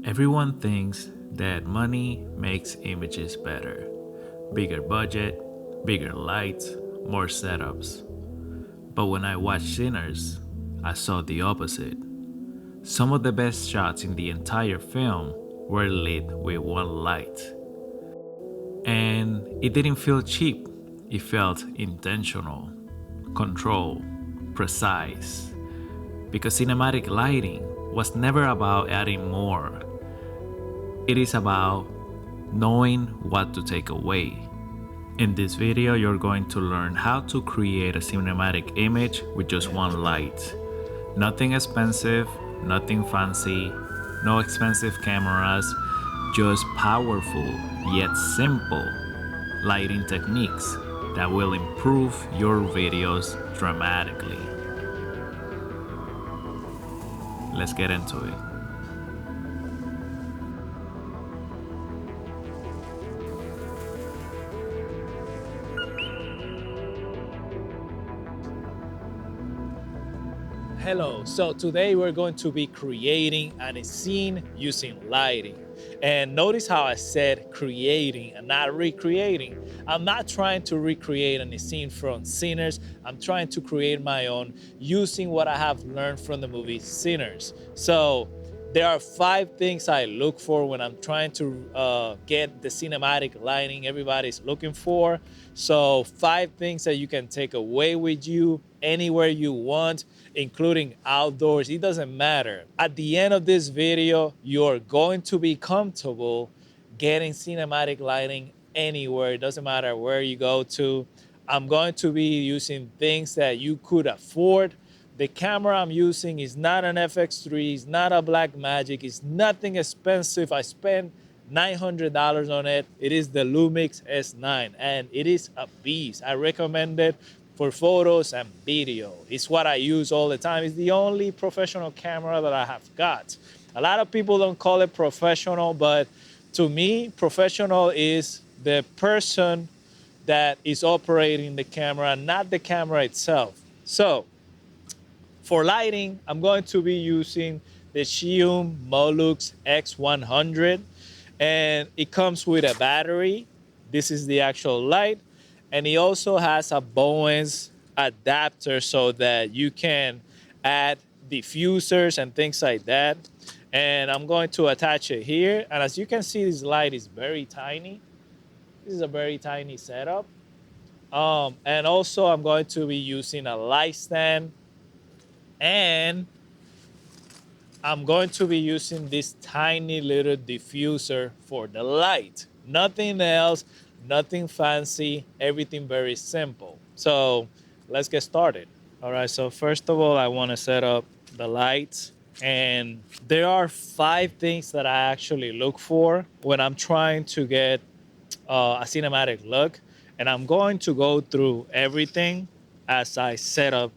Everyone thinks that money makes images better. Bigger budget, bigger lights, more setups. But when I watched Sinners, I saw the opposite. Some of the best shots in the entire film were lit with one light. And it didn't feel cheap, it felt intentional, controlled, precise. Because cinematic lighting was never about adding more, it is about knowing what to take away. In this video, you're going to learn how to create a cinematic image with just one light. Nothing expensive, nothing fancy, no expensive cameras, just powerful yet simple lighting techniques that will improve your videos dramatically. Let's get into it. Hello, so today we're going to be creating a scene using lighting. And notice how I said creating and not recreating. I'm not trying to recreate a scene from Sinners. I'm trying to create my own using what I have learned from the movie Sinners. So there are 5 things I look for when I'm trying to get the cinematic lighting everybody's looking for. So 5 things that you can take away with you anywhere you want, including outdoors. It doesn't matter. At the end of this video, you're going to be comfortable getting cinematic lighting anywhere. It doesn't matter where you go to. I'm going to be using things that you could afford. The camera I'm using is not an FX3, it's not a Blackmagic, it's nothing expensive. I spent $900 on it. It is the Lumix S9 and it is a beast. I recommend it for photos and video. It's what I use all the time. It's the only professional camera that I have got. A lot of people don't call it professional, but to me, professional is the person that is operating the camera, not the camera itself. So for lighting, I'm going to be using the Xium Molux X100, and it comes with a battery. This is the actual light, and it also has a Bowens adapter so that you can add diffusers and things like that. And I'm going to attach it here. And as you can see, this light is very tiny. This is a very tiny setup. And also I'm going to be using a light stand, and I'm going to be using this tiny little diffuser for the light. Nothing else, nothing fancy, everything very simple. So let's get started. All right, so first of all, I want to set up the lights. And there are 5 things that I actually look for when I'm trying to get a cinematic look. And I'm going to go through everything as I set up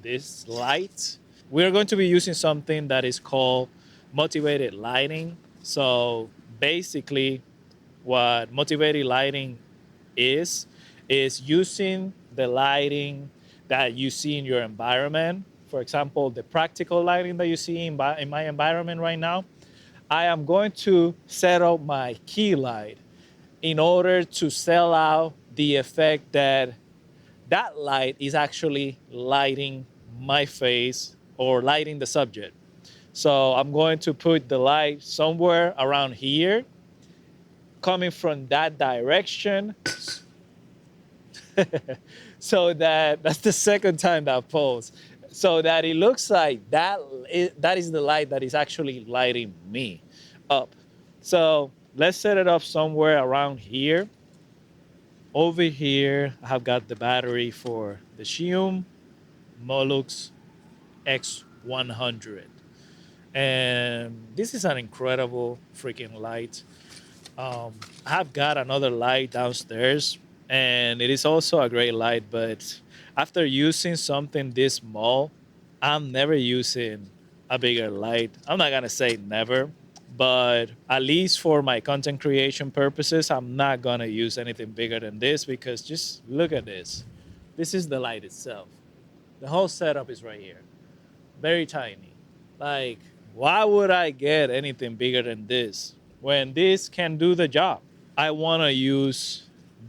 this light. We're going to be using something that is called motivated lighting. So basically, what motivated lighting is using the lighting that you see in your environment. For example, the practical lighting that you see in my environment right now, I am going to set up my key light in order to sell out the effect that that light is actually lighting my face or lighting the subject. So I'm going to put the light somewhere around here, coming from that direction. So that's the second time that pose. So that it looks like that is the light that is actually lighting me up. So let's set it up somewhere around here. Over here, I have got the battery for the Xium Molux X100. And this is an incredible freaking light. I've got another light downstairs, and it is also a great light, but after using something this small, I'm never using a bigger light. I'm not gonna say never, but at least for my content creation purposes, I'm not gonna use anything bigger than this because just look at this. This is the light itself. The whole setup is right here. Very tiny. Like Why would I get anything bigger than this when this can do the job? I want to use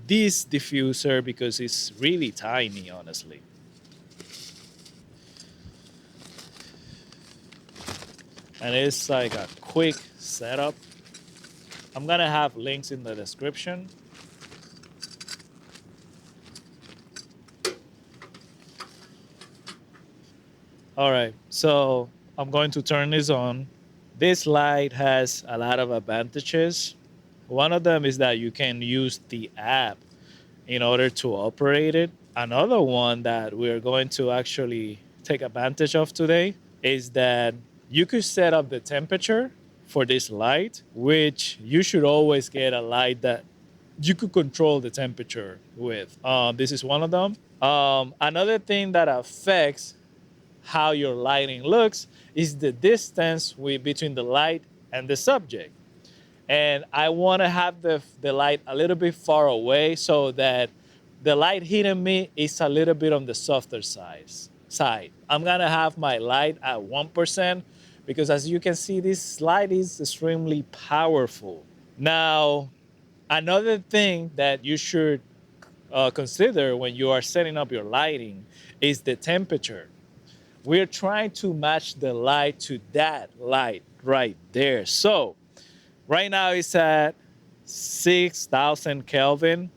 this diffuser because it's really tiny, honestly. And it's like a quick setup. I'm gonna have links in the description. All right, so I'm going to turn this on. This light has a lot of advantages. One of them is that you can use the app in order to operate it. Another one that we're going to actually take advantage of today is that you could set up the temperature for this light, which you should always get a light that you could control the temperature with. This is one of them. Another thing that affects how your lighting looks is the distance between the light and the subject. And I want to have the light a little bit far away so that the light hitting me is a little bit on the softer side. I'm gonna have my light at 1% because as you can see, this light is extremely powerful. Now, another thing that you should consider when you are setting up your lighting is the temperature. We're trying to match the light to that light right there. So right now it's at 6,000 Kelvin.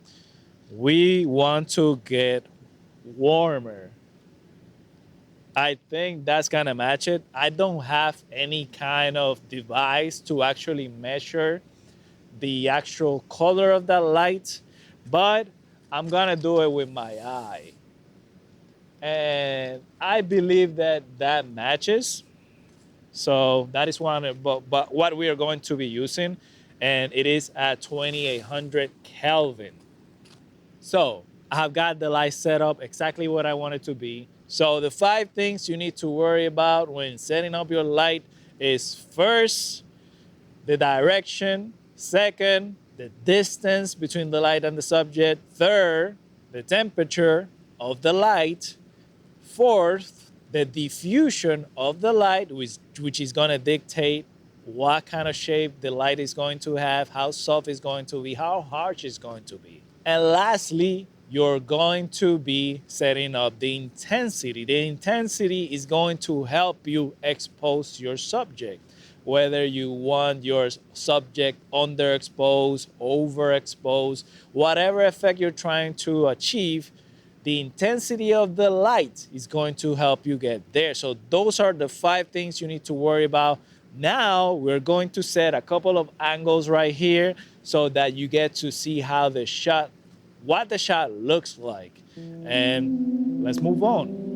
We want to get warmer. I think that's gonna match it. I don't have any kind of device to actually measure the actual color of that light, but I'm gonna do it with my eye. And I believe that that matches. So that is one, but what we are going to be using, and it is at 2800 Kelvin. So I have got the light set up exactly what I want it to be. So the 5 things you need to worry about when setting up your light is first, the direction. Second, the distance between the light and the subject. Third, the temperature of the light. Fourth, the diffusion of the light, which is going to dictate what kind of shape the light is going to have, how soft it's going to be, how harsh it's going to be. And lastly, you're going to be setting up the intensity. The intensity is going to help you expose your subject, whether you want your subject underexposed, overexposed, whatever effect you're trying to achieve, the intensity of the light is going to help you get there. So those are the 5 things you need to worry about. Now we're going to set a couple of angles right here so that you get to see how the shot, what the shot looks like. And let's move on.